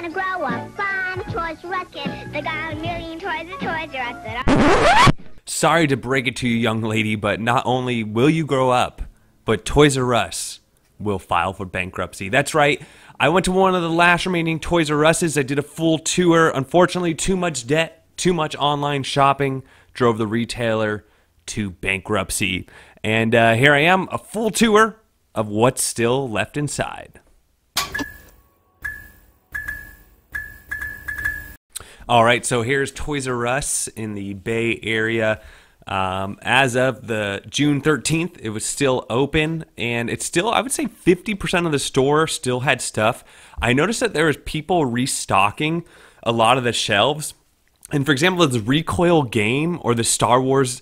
gonna grow up. I'm a Toys R Us kid. They got a million toys at Toys R Us that are... Sorry to break it to you, young lady, but not only will you grow up, but Toys R Us will file for bankruptcy. That's right. I went to one of the last remaining Toys R Us's. I did a full tour. Unfortunately, too much debt, too much online shopping drove the retailer to bankruptcy. And here I am, a full tour of what's still left inside. All right, so here's Toys R Us in the Bay Area. As of the June 13th, it was still open, and it's still, I would say 50% of the store still had stuff. I noticed that there was people restocking a lot of the shelves. And for example, the Recoil game or the Star Wars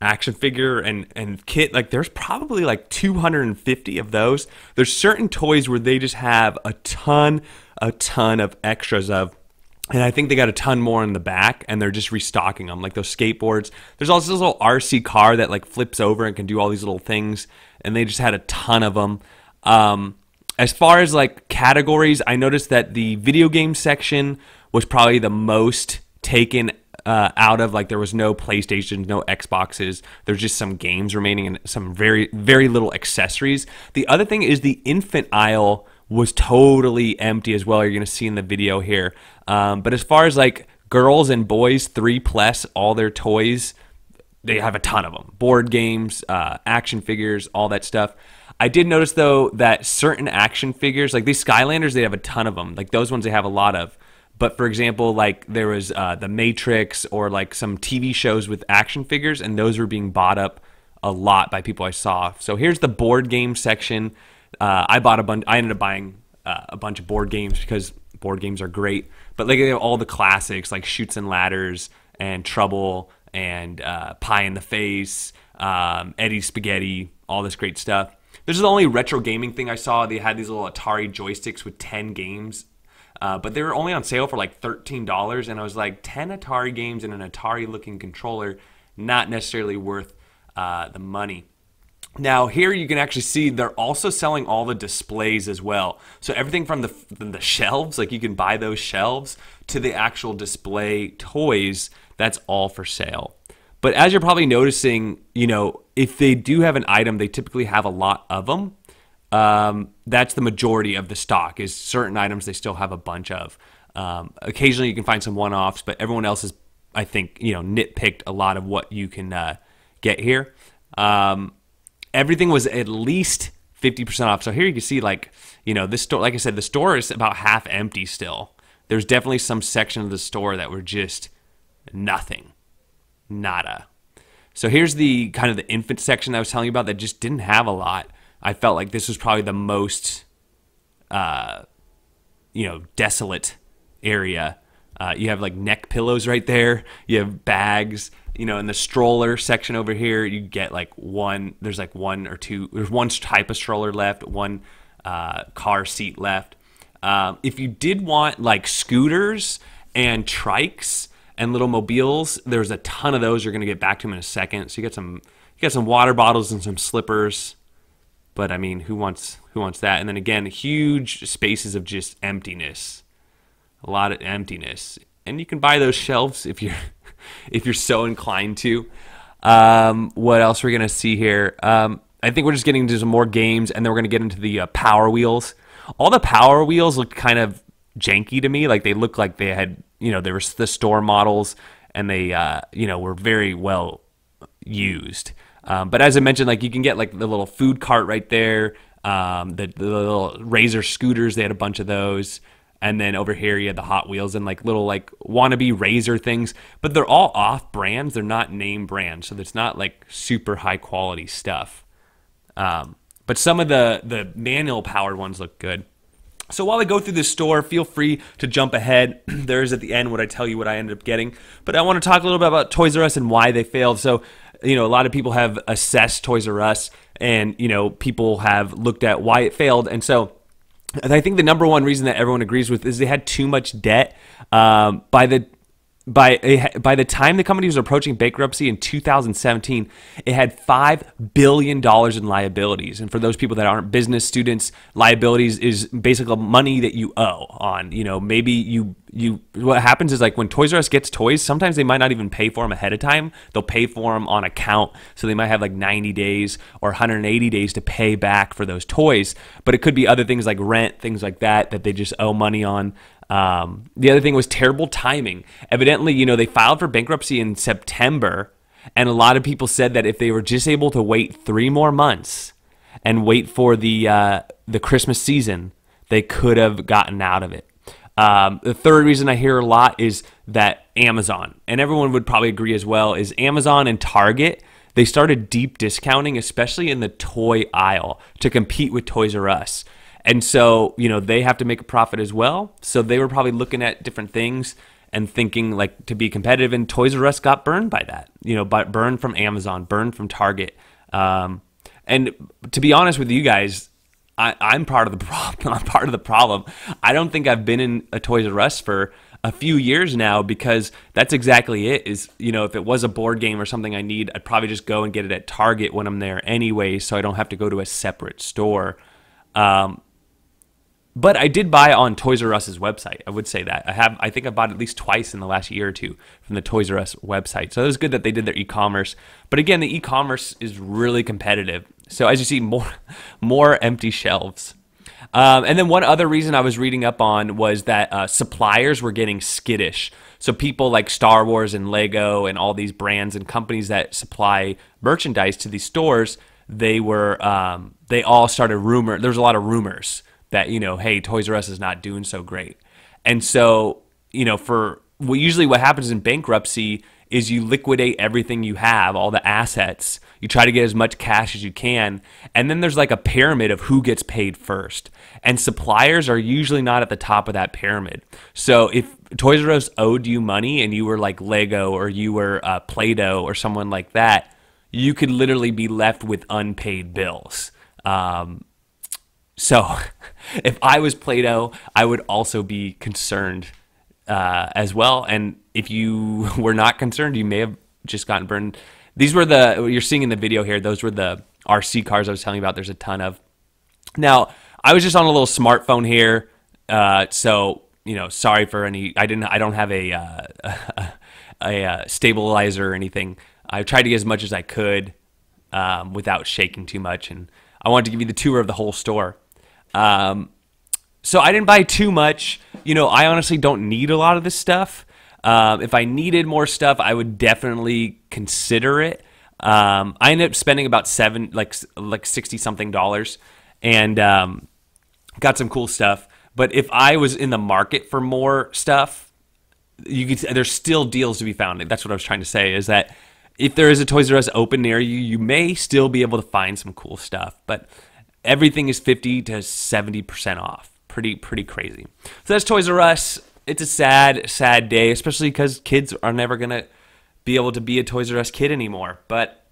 action figure and kit, like there's probably like 250 of those. There's certain toys where they just have a ton of extras of. And I think they got a ton more in the back, and they're just restocking them, like those skateboards. There's also this little RC car that like flips over and can do all these little things, and they just had a ton of them. As far as like categories, I noticed that the video game section was probably the most taken out of. Like there was no PlayStations, no Xboxes. There's just some games remaining and some very, very little accessories. The other thing is the infant aisle was totally empty as well. You're going to see in the video here. But as far as like girls and boys 3+, all their toys, they have a ton of them. Board games, action figures, all that stuff. I did notice though that certain action figures, like these Skylanders, they have a ton of them. Like those ones they have a lot of. But for example, like there was the Matrix or like some TV shows with action figures, and those were being bought up a lot by people I saw. So here's the board game section. I bought a bunch. I ended up buying a bunch of board games because board games are great. But like they have all the classics like Chutes and Ladders and Trouble and Pie in the Face, Eddie's Spaghetti, all this great stuff. This is the only retro gaming thing I saw. They had these little Atari joysticks with 10 games, but they were only on sale for like $13. And I was like, 10 Atari games and an Atari-looking controller, not necessarily worth the money. Now here you can actually see they're also selling all the displays as well. So everything from the shelves, like you can buy those shelves, to the actual display toys, that's all for sale. But as you're probably noticing, you know, if they do have an item, they typically have a lot of them. That's the majority of the stock, is certain items they still have a bunch of. Occasionally you can find some one-offs, but everyone else has, I think, you know, nitpicked a lot of what you can get here. Everything was at least 50% off. So here you can see, like, you know, this store, like I said, the store is about half empty still. There's definitely some section of the store that were just nothing. Nada. So here's the kind of the infant section I was telling you about that just didn't have a lot. I felt like this was probably the most, you know, desolate area. You have like neck pillows right there. You have bags. You know, in the stroller section over here, you get like one. There's like one or two. There's one type of stroller left. One car seat left. If you did want like scooters and trikes and little mobiles, there's a ton of those. You're gonna get back to them in a second. So you got some water bottles and some slippers. But I mean, who wants that? And then again, huge spaces of just emptiness. A lot of emptiness. And you can buy those shelves if you're so inclined to. What else we're gonna see here? I think we're just getting into some more games, and then we're gonna get into the Power Wheels. All the Power Wheels looked kind of janky to me. Like they looked like they had, you know, they were the store models, and they, you know, were very well used. But as I mentioned, like you can get like the little food cart right there. The little Razor scooters, they had a bunch of those. And then over here you had the Hot Wheels and like little like wannabe Razor things, but they're all off brands. They're not name brands, so it's not like super high quality stuff. But some of the manual powered ones look good. So while I go through this store, feel free to jump ahead. There is at the end what I tell you what I ended up getting. But I want to talk a little bit about Toys R Us and why they failed. So, you know, a lot of people have assessed Toys R Us, and, you know, people have looked at why it failed. And so I think the number one reason that everyone agrees with is they had too much debt. By the by the time the company was approaching bankruptcy in 2017, it had $5 billion in liabilities. And for those people that aren't business students, liabilities is basically money that you owe on. Maybe you what happens is, like, when Toys R Us gets toys, sometimes they might not even pay for them ahead of time. They'll pay for them on account, so they might have like 90 days or 180 days to pay back for those toys. But it could be other things like rent, things like that they just owe money on. The other thing was terrible timing. Evidently, they filed for bankruptcy in September, and a lot of people said that if they were just able to wait 3 more months and wait for the Christmas season, they could have gotten out of it. The third reason I hear a lot is that Amazon, and everyone would probably agree as well, is Amazon and Target, they started deep discounting, especially in the toy aisle, to compete with Toys R Us. And so, they have to make a profit as well. So they were probably looking at different things and thinking, like, to be competitive. And Toys R Us got burned by that, burned from Amazon, burned from Target. And to be honest with you guys, I'm part of the problem. I'm part of the problem. I don't think I've been in a Toys R Us for a few years now, because that's exactly it. Is, if it was a board game or something I need, I'd probably just go and get it at Target when I'm there anyway, so I don't have to go to a separate store. But I did buy on Toys R Us's website. I would say that. I think I bought at least twice in the last year or two from the Toys R Us website. So it was good that they did their e-commerce. But again, the e-commerce is really competitive. So as you see, more empty shelves. And then one other reason I was reading up on was that suppliers were getting skittish. So people like Star Wars and Lego and all these brands and companies that supply merchandise to these stores, they all started there's a lot of rumors that, hey, Toys R Us is not doing so great. And so, usually what happens in bankruptcy is you liquidate everything you have, all the assets. You try to get as much cash as you can. And then there's like a pyramid of who gets paid first. And suppliers are usually not at the top of that pyramid. So if Toys R Us owed you money and you were like Lego or you were Play-Doh or someone like that, you could literally be left with unpaid bills. So if I was Play-Doh, I would also be concerned as well. And if you were not concerned, you may have just gotten burned. These were you're seeing in the video here, those were the RC cars I was telling you about. There's a ton of. Now, I was just on a little smartphone here, so, sorry for any, I don't have a stabilizer or anything. I tried to get as much as I could without shaking too much, and I wanted to give you the tour of the whole store. So I didn't buy too much. I honestly don't need a lot of this stuff. If I needed more stuff, I would definitely consider it. I ended up spending about $60 something, and got some cool stuff. But if I was in the market for more stuff, there's still deals to be found. That's what I was trying to say, is that if there is a Toys R Us open near you, you may still be able to find some cool stuff. But everything is 50 to 70% off. Pretty crazy. So that's Toys R Us. It's a sad day, especially because kids are never going to be able to be a Toys R Us kid anymore. But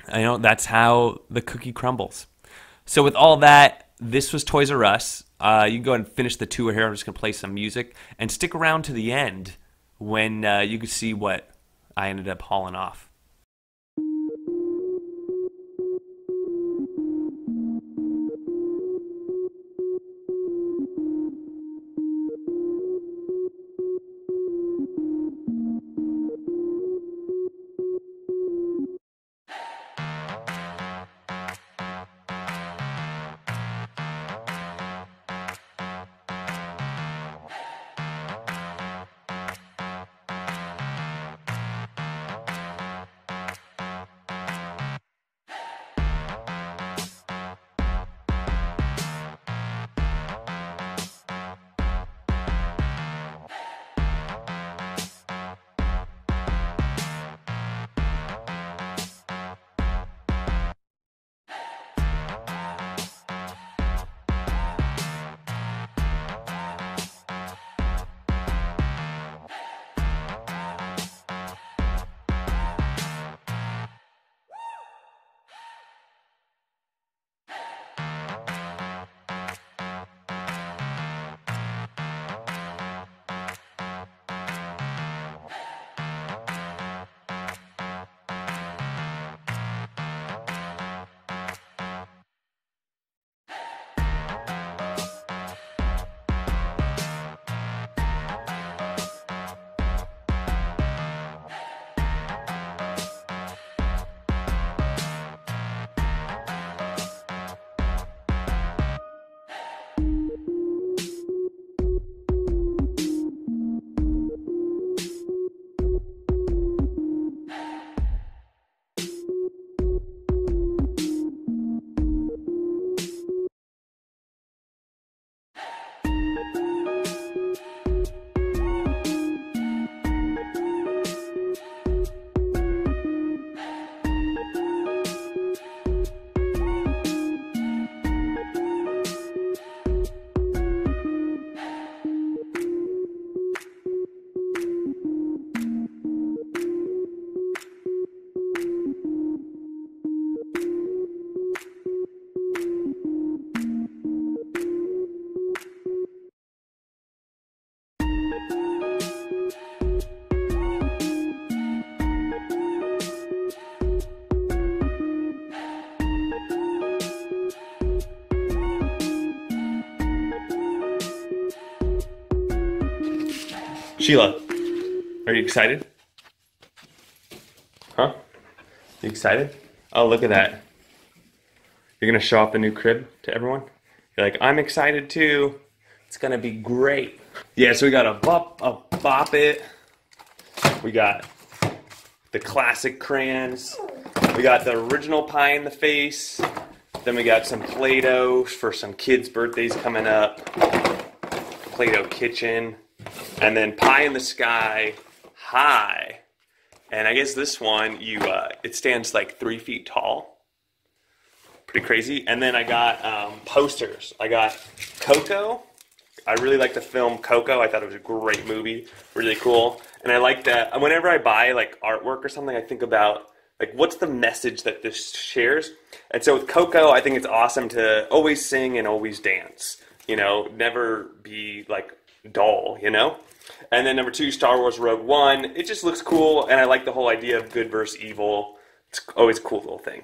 that's how the cookie crumbles. So with all that, this was Toys R Us. You can go and finish the tour here. I'm just going to play some music. And stick around to the end when you can see what I ended up hauling off. Sheila, are you excited? Huh? You excited? Oh, look at that. You're gonna show off the new crib to everyone? You're like, I'm excited too. It's gonna be great. Yeah, so we got a bop it. We got the classic crayons. We got the original pie in the face. Then we got some Play-Doh for some kids' birthdays coming up. Play-Doh kitchen. And then pie in the sky, high. And I guess this one, it stands like 3 feet tall. Pretty crazy. And then I got posters. I got Coco. I really like the film Coco. I thought it was a great movie. Really cool. And I like that. Whenever I buy like artwork or something, I think about like what's the message that this shares. And so with Coco, I think it's awesome to always sing and always dance. You know, never be like dull, you know? And then number 2, Star Wars Rogue One. It just looks cool, and I like the whole idea of good versus evil. It's always a cool little thing.